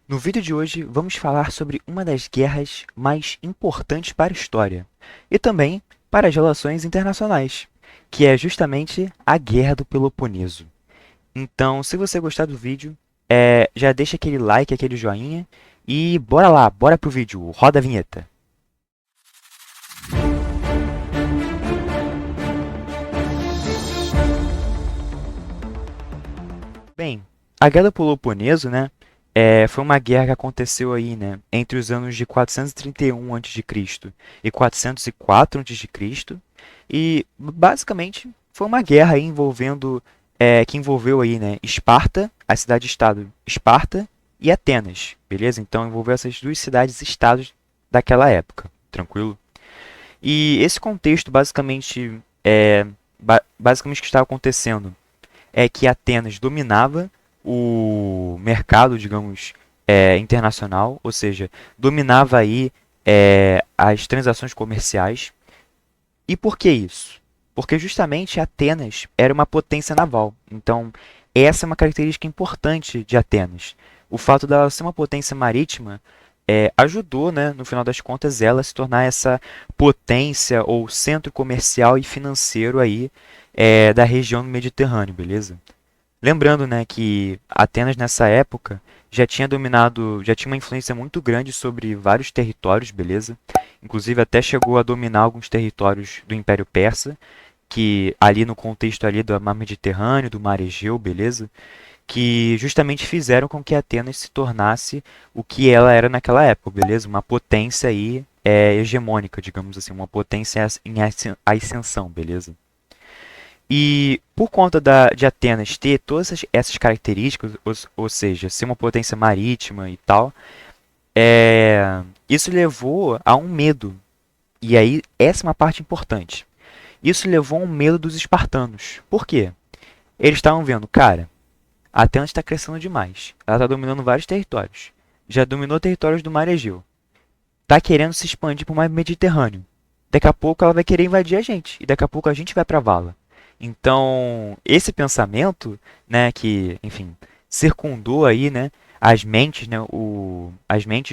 No vídeo de hoje, vamos falar sobre uma das guerras mais importantes para a história e também para as relações internacionais, que é justamente a Guerra do Peloponeso. Então, se você gostar do vídeo, já deixa aquele like, aquele joinha e bora lá, bora pro vídeo, roda a vinheta. Bem, a Guerra do Peloponeso, né, foi uma guerra que aconteceu aí, né, entre os anos de 431 a.C. e 404 a.C. E basicamente foi uma guerra aí que envolveu aí, né, Esparta, a cidade-estado Esparta e Atenas, beleza? Então envolveu essas duas cidades-estados daquela época, tranquilo? E esse contexto basicamente o que estava acontecendo é que Atenas dominava o mercado, digamos, internacional, ou seja, dominava aí as transações comerciais. E por que isso? Porque justamente Atenas era uma potência naval. Então, essa é uma característica importante de Atenas. O fato dela ser uma potência marítima ajudou, né, no final das contas, ela a se tornar essa potência ou centro comercial e financeiro aí da região do Mediterrâneo, beleza? Lembrando, né, que Atenas nessa época já tinha uma influência muito grande sobre vários territórios, beleza? Inclusive até chegou a dominar alguns territórios do Império Persa, que ali no contexto ali do mar Mediterrâneo, do mar Egeu, beleza? Que justamente fizeram com que Atenas se tornasse o que ela era naquela época, beleza? Uma potência aí hegemônica, digamos assim, uma potência em ascensão, beleza? E por conta de Atenas ter todas essas características, ou seja, ser uma potência marítima e tal, isso levou a um medo. E aí, essa é uma parte importante. Isso levou a um medo dos espartanos. Por quê? Eles estavam vendo, cara, a Atenas está crescendo demais. Ela está dominando vários territórios. Já dominou territórios do Mar Egeu. Está querendo se expandir para o Mar Mediterrâneo. Daqui a pouco ela vai querer invadir a gente. E daqui a pouco a gente vai para a vala. Então, esse pensamento, né, que, enfim, circundou aí, né, as mentes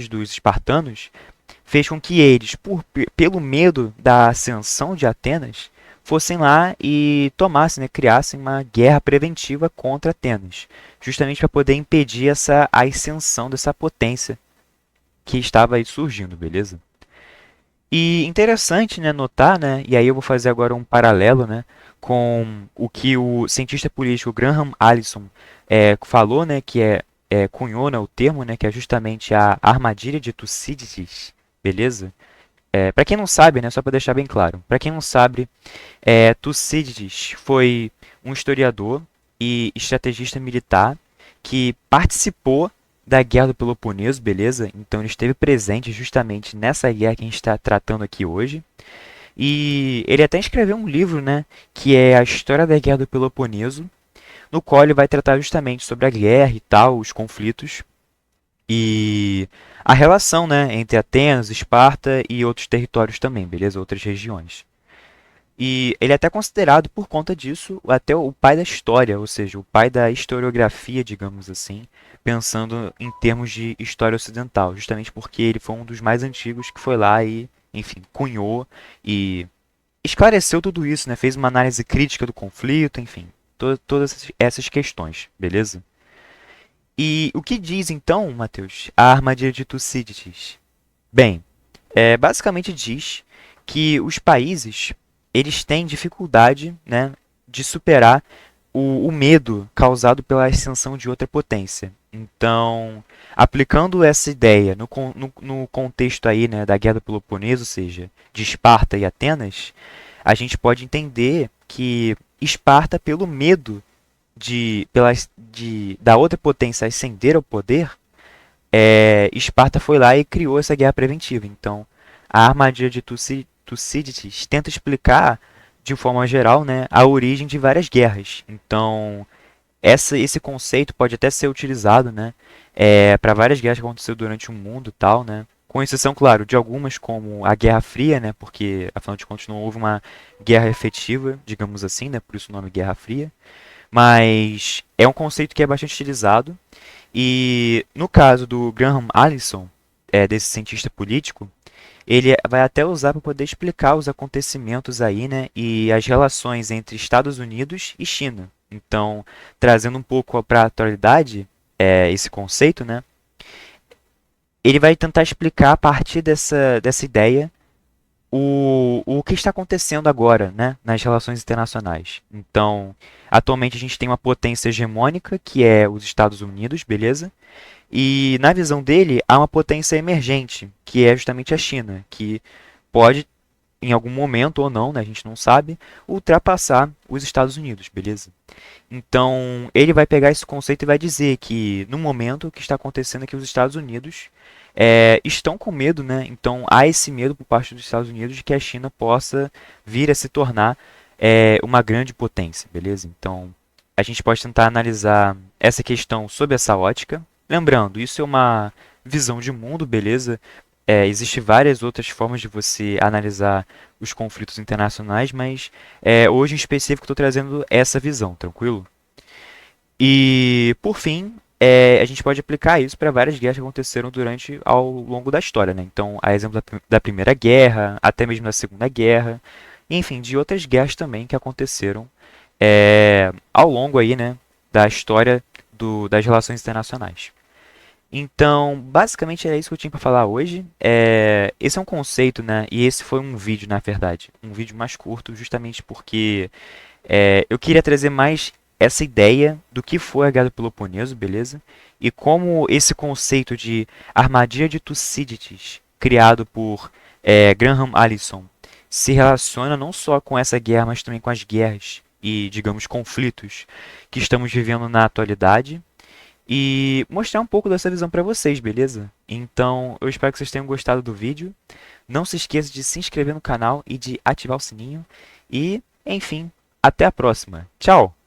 dos espartanos, fez com que eles, pelo medo da ascensão de Atenas, fossem lá e tomassem, né, criassem uma guerra preventiva contra Atenas, justamente para poder impedir essa ascensão dessa potência que estava aí surgindo, beleza? E interessante, né, notar, né, e aí eu vou fazer agora um paralelo, né, com o que o cientista político Graham Allison falou, né, cunhou, né, o termo, né, que é justamente a armadilha de Tucídides, beleza? Para quem não sabe, né, só para deixar bem claro, para quem não sabe, Tucídides foi um historiador e estrategista militar que participou da Guerra do Peloponeso, beleza? Então ele esteve presente justamente nessa guerra que a gente está tratando aqui hoje. E ele até escreveu um livro, né, que é a História da Guerra do Peloponeso, no qual ele vai tratar justamente sobre a guerra e tal, os conflitos e a relação, né, entre Atenas, Esparta e outros territórios também, beleza? Outras regiões. E ele é até considerado, por conta disso, até o pai da história, ou seja, o pai da historiografia, digamos assim, pensando em termos de história ocidental, justamente porque ele foi um dos mais antigos que foi lá e, enfim, cunhou e esclareceu tudo isso, né? Fez uma análise crítica do conflito, enfim, todas essas questões, beleza? E o que diz então, Matheus, a armadilha de Tucídides? Bem, basicamente diz que os países eles têm dificuldade, né, de superar o medo causado pela ascensão de outra potência. Então, aplicando essa ideia no contexto aí, né, da Guerra do Peloponeso, ou seja, de Esparta e Atenas, a gente pode entender que Esparta, pelo medo da outra potência ascender ao poder, Esparta foi lá e criou essa guerra preventiva. Então, a armadilha de Tucídides tenta explicar, de forma geral, né, a origem de várias guerras. Então, esse conceito pode até ser utilizado, né, para várias guerras que aconteceram durante o mundo, e tal, né, com exceção, claro, de algumas como a Guerra Fria, né, porque afinal de contas não houve uma guerra efetiva, digamos assim, né, por isso o nome Guerra Fria. Mas é um conceito que é bastante utilizado E no caso do Graham Allison, desse cientista político, ele vai até usar para poder explicar os acontecimentos aí, né, e as relações entre Estados Unidos e China. Então, trazendo um pouco para a atualidade, esse conceito, né, ele vai tentar explicar a partir dessa ideia o que está acontecendo agora, né, nas relações internacionais. Então, atualmente a gente tem uma potência hegemônica, que é os Estados Unidos, beleza? E na visão dele, há uma potência emergente, que é justamente a China, que pode, em algum momento ou não, né, a gente não sabe, ultrapassar os Estados Unidos, beleza? Então, ele vai pegar esse conceito e vai dizer que, no momento, o que está acontecendo é que os Estados Unidos estão com medo, né? Então, há esse medo por parte dos Estados Unidos de que a China possa vir a se tornar uma grande potência, beleza? Então, a gente pode tentar analisar essa questão sob essa ótica. Lembrando, isso é uma visão de mundo, beleza? Existem várias outras formas de você analisar os conflitos internacionais, mas hoje em específico estou trazendo essa visão, tranquilo? E, por fim, a gente pode aplicar isso para várias guerras que aconteceram durante ao longo da história, né? Então, a exemplo da Primeira Guerra, até mesmo da Segunda Guerra, enfim, de outras guerras também que aconteceram ao longo aí, né, da história das relações internacionais. Então, basicamente era isso que eu tinha para falar hoje. Esse é um conceito, né? E esse foi um vídeo, na verdade, um vídeo mais curto, justamente porque eu queria trazer mais essa ideia do que foi a Guerra do Peloponeso, beleza? E como esse conceito de armadilha de Tucídides, criado por Graham Allison, se relaciona não só com essa guerra, mas também com as guerras e, digamos, conflitos que estamos vivendo na atualidade e mostrar um pouco dessa visão para vocês, beleza? Então, eu espero que vocês tenham gostado do vídeo. Não se esqueça de se inscrever no canal e de ativar o sininho. E, enfim, até a próxima. Tchau!